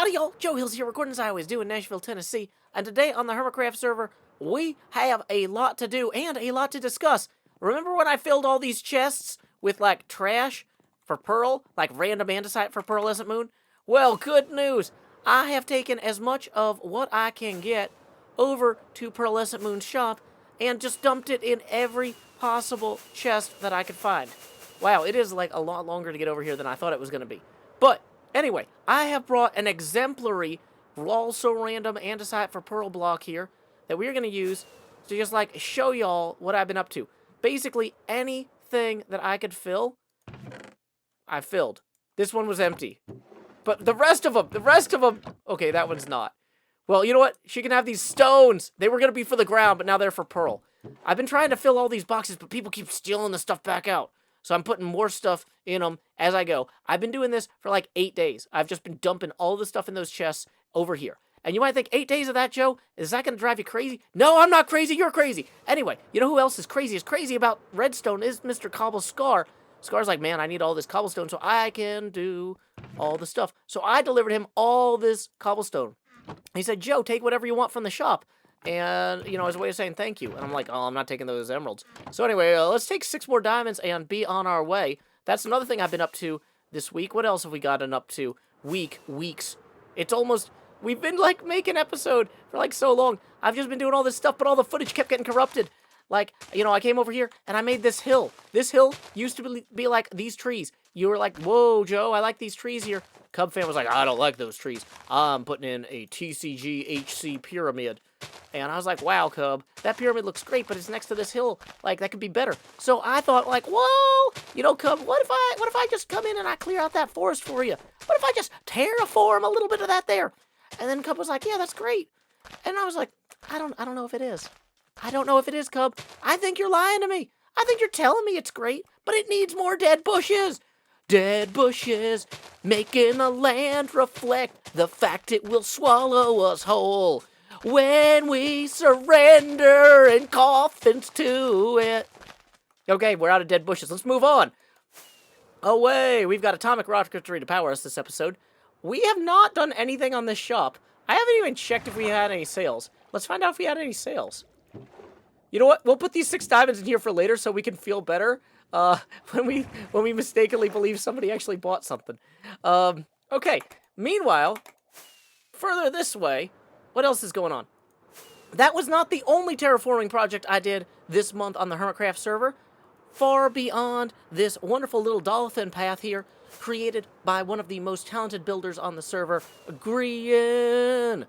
Howdy y'all, Joe Hills here, recording as I always do in Nashville, Tennessee, and today on the HermitCraft server, we have a lot to do and a lot to discuss. Remember when I filled all these chests with, like, trash for Pearl? Like, random andesite for Pearlescent Moon? Well, good news! I have taken as much of what I can get over to Pearlescent Moon's shop and just dumped it in every possible chest that I could find. Wow, it is, like, a lot longer to get over here than I thought it was going to be. But anyway, I have brought an exemplary, also random andesite for Pearl block here that we're going to use to just, like, show y'all what I've been up to. Basically, anything that I could fill, I filled. This one was empty. But the rest of them, okay, that one's not. Well, you know what? She can have these stones. They were going to be for the ground, but now they're for Pearl. I've been trying to fill all these boxes, but people keep stealing the stuff back out. So I'm putting more stuff in them as I go. I've been doing this for like 8 days. I've just been dumping all the stuff in those chests over here. And you might think, 8 days of that, Joe? Is that going to drive you crazy? No, I'm not crazy. You're crazy. Anyway, you know who else is crazy? Is crazy about redstone is Mr. Cobble Scar. Scar's like, man, I need all this cobblestone so I can do all the stuff. So I delivered him all this cobblestone. He said, Joe, take whatever you want from the shop. And, you know, as a way of saying thank you. And I'm like, oh, I'm not taking those emeralds. So anyway, let's take 6 more diamonds and be on our way. That's another thing I've been up to this week. What else have we gotten up to? Weeks. It's almost, we've been, like, making episode for, like, so long. I've just been doing all this stuff, but all the footage kept getting corrupted. Like, you know, I came over here and I made this hill. This hill used to be like these trees. You were like, whoa, Joe, I like these trees here. Cub fan was like, I don't like those trees. I'm putting in a TCG HC pyramid. And I was like, wow, Cub, that pyramid looks great, but it's next to this hill. Like, that could be better. So I thought, like, whoa, you know, Cub, what if I just come in and I clear out that forest for you? What if I just terraform a little bit of that there? And then Cub was like, yeah, that's great. And I was like, I don't know if it is. I don't know if it is, Cub. I think you're lying to me. I think you're telling me it's great, but it needs more dead bushes. Dead bushes, making the land reflect the fact it will swallow us whole when we surrender in coffins to it. Okay, we're out of dead bushes. Let's move on. Away. We've got atomic rocketry to power us this episode. We have not done anything on this shop. I haven't even checked if we had any sales. Let's find out if we had any sales. You know what? We'll put these 6 diamonds in here for later so we can feel better when we mistakenly believe somebody actually bought something. Okay. Meanwhile, further this way, what else is going on? That was not the only terraforming project I did this month on the HermitCraft server. Far beyond this wonderful little dolphin path here, created by one of the most talented builders on the server, Grian,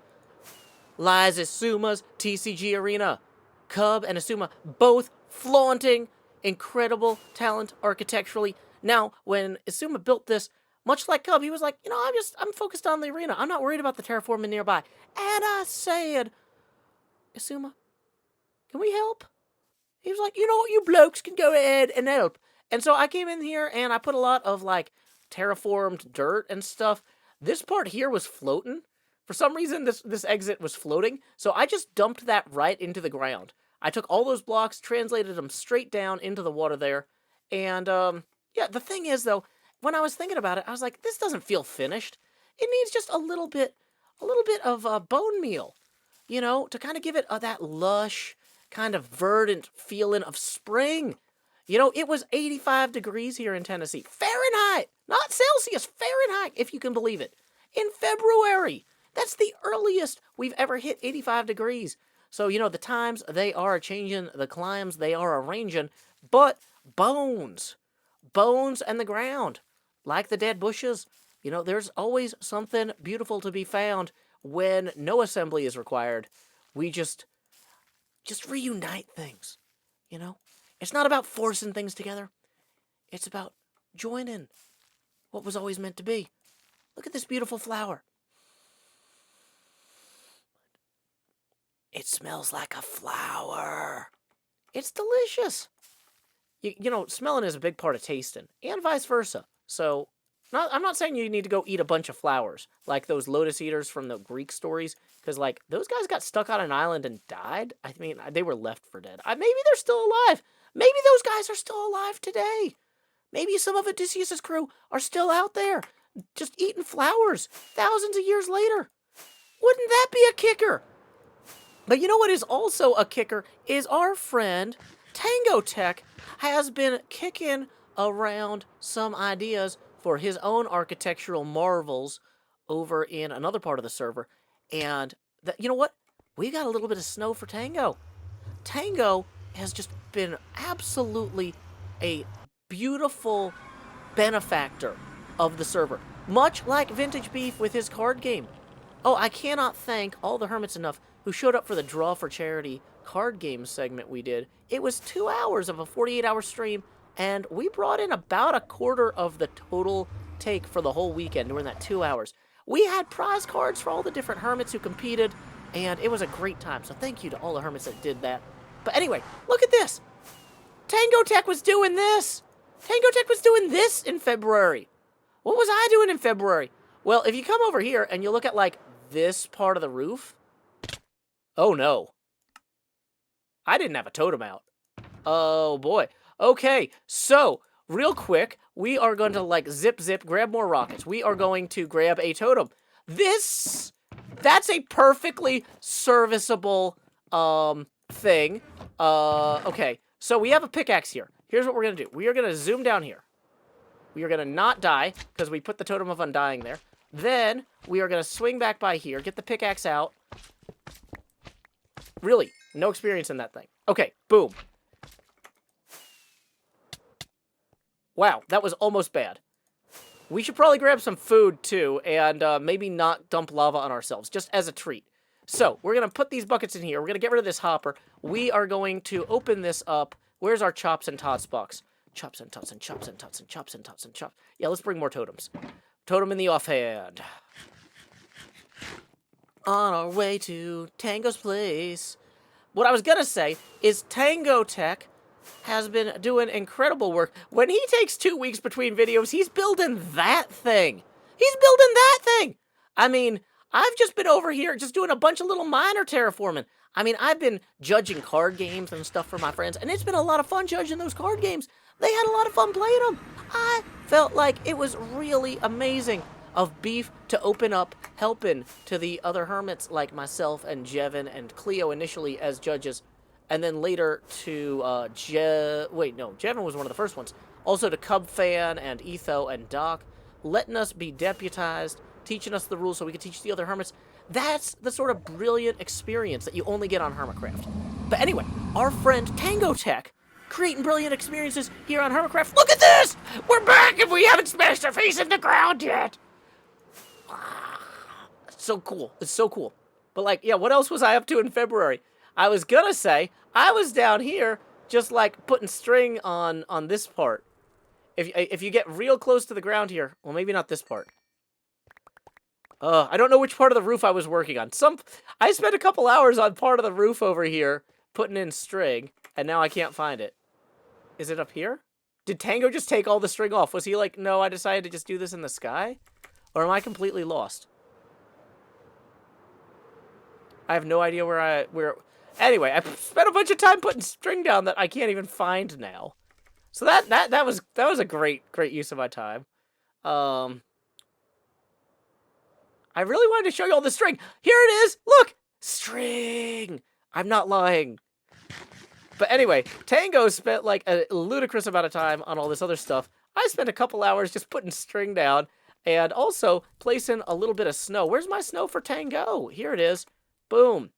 lies Asuma's TCG Arena. Cub and Asuma both flaunting incredible talent architecturally. Now, when Asuma built this, much like Cub, he was like, you know, I'm focused on the arena. I'm not worried about the terraforming nearby. And I said, Asuma, can we help? He was like, you know what, you blokes can go ahead and help. And so I came in here and I put a lot of, like, terraformed dirt and stuff. This part here was floating. For some reason, this exit was floating, so I just dumped that right into the ground. I took all those blocks, translated them straight down into the water there, and, yeah, the thing is, though, when I was thinking about it, I was like, this doesn't feel finished. It needs just a little bit of bone meal, you know, to kind of give it that lush, kind of verdant feeling of spring. You know, it was 85 degrees here in Tennessee. Fahrenheit, not Celsius, Fahrenheit, if you can believe it, in February. That's the earliest we've ever hit 85 degrees. So, you know, the times, they are changing, the climes, they are arranging, but bones and the ground, like the dead bushes, you know, there's always something beautiful to be found when no assembly is required. We just reunite things, you know? It's not about forcing things together. It's about joining what was always meant to be. Look at this beautiful flower. It smells like a flower. It's delicious. You know, smelling is a big part of tasting, and vice versa. So, I'm not saying you need to go eat a bunch of flowers, like those lotus eaters from the Greek stories, because, like, those guys got stuck on an island and died. I mean, they were left for dead. Maybe they're still alive. Maybe those guys are still alive today. Maybe some of Odysseus' crew are still out there just eating flowers thousands of years later. Wouldn't that be a kicker? But you know what is also a kicker is our friend Tango Tech has been kicking around some ideas for his own architectural marvels over in another part of the server. And you know what? We got a little bit of snow for Tango. Tango has just been absolutely a beautiful benefactor of the server, much like Vintage Beef with his card game. Oh, I cannot thank all the hermits enough who showed up for the Draw for Charity card game segment we did. It was 2 hours of a 48-hour stream, and we brought in about a quarter of the total take for the whole weekend during that 2 hours. We had prize cards for all the different hermits who competed, and it was a great time. So thank you to all the hermits that did that. But anyway, look at this. Tango Tech was doing this. Tango Tech was doing this in February. What was I doing in February? Well, if you come over here and you look at, like, this part of the roof. Oh, no. I didn't have a totem out. Oh, boy. Okay, so, real quick, we are going to, like, zip, grab more rockets. We are going to grab a totem. That's a perfectly serviceable, thing. Okay, so we have a pickaxe here. Here's what we're going to do. We are going to zoom down here. We are going to not die, because we put the totem of undying there. Then, we are going to swing back by here, get the pickaxe out. Really, no experience in that thing. Okay, boom. Wow, that was almost bad. We should probably grab some food, too, and maybe not dump lava on ourselves, just as a treat. So, we're going to put these buckets in here. We're going to get rid of this hopper. We are going to open this up. Where's our chops and tots box? Chops and tots and chops and tots and chops and tots and chops. Yeah, let's bring more totems. Totem in the offhand. On our way to Tango's place. What I was going to say is Tango Tech has been doing incredible work. When he takes 2 weeks between videos, he's building that thing. He's building that thing. I mean, I've just been over here just doing a bunch of little minor terraforming. I mean, I've been judging card games and stuff for my friends, and it's been a lot of fun judging those card games. They had a lot of fun playing them. I felt like it was really amazing of Beef to open up helping to the other hermits like myself and Jevin and Cleo initially as judges, and then later to Jevin was one of the first ones. Also to Cubfan and Etho and Doc, letting us be deputized, teaching us the rules so we could teach the other hermits. That's the sort of brilliant experience that you only get on HermitCraft. But anyway, our friend Tango Tech, creating brilliant experiences here on HermitCraft. Look at this! We're back and we haven't smashed our face in the ground yet! It's so cool. It's so cool. But like, yeah, what else was I up to in February? I was gonna say, I was down here just like putting string on this part. If you get real close to the ground here, well, maybe not this part. I don't know which part of the roof I was working on. I spent a couple hours on part of the roof over here putting in string, and now I can't find it. Is it up here? Did Tango just take all the string off? Was he like, no, I decided to just do this in the sky? Or am I completely lost? I have no idea where... Anyway, I spent a bunch of time putting string down that I can't even find now. So that was a great use of my time. I really wanted to show you all the string. Here it is. Look, string. I'm not lying. But anyway, Tango spent like a ludicrous amount of time on all this other stuff. I spent a couple hours just putting string down and also placing a little bit of snow. Where's my snow for Tango? Here it is. Boom.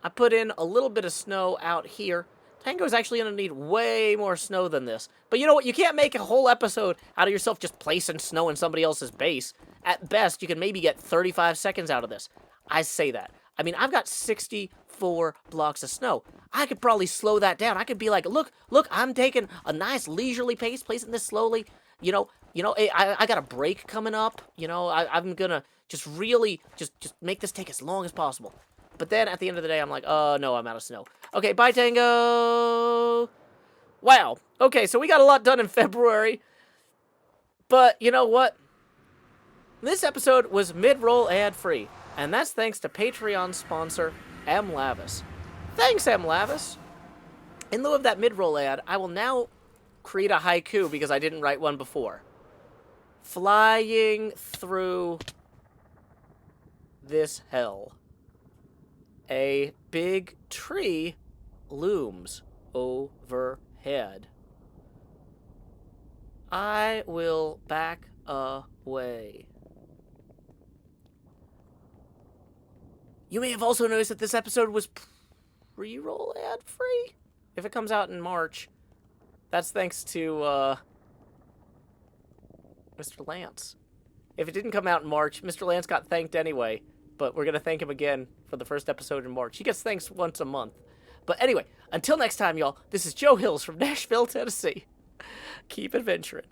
I put in a little bit of snow out here. Tango's actually going to need way more snow than this. But you know what? You can't make a whole episode out of yourself just placing snow in somebody else's base. At best, you can maybe get 35 seconds out of this. I say that. I mean, I've got 64 blocks of snow. I could probably slow that down. I could be like, look, I'm taking a nice leisurely pace, placing this slowly. You know, I got a break coming up. You know, I'm going to just really just make this take as long as possible. But then at the end of the day, I'm like, oh, no, I'm out of snow. Okay, bye, Tango. Wow. Okay, so we got a lot done in February. But you know what? This episode was mid-roll ad-free. And that's thanks to Patreon sponsor, M. Lavis. Thanks, M. Lavis. In lieu of that mid-roll ad, I will now create a haiku because I didn't write one before. flying through this hell. A big tree looms overhead. I will back away. You may have also noticed that this episode was pre-roll ad-free. If it comes out in March, that's thanks to Mr. Lance. If it didn't come out in March, Mr. Lance got thanked anyway, but we're going to thank him again for the first episode in March. He gets thanks once a month. But anyway, until next time, y'all, this is Joe Hills from Nashville, Tennessee. Keep adventuring.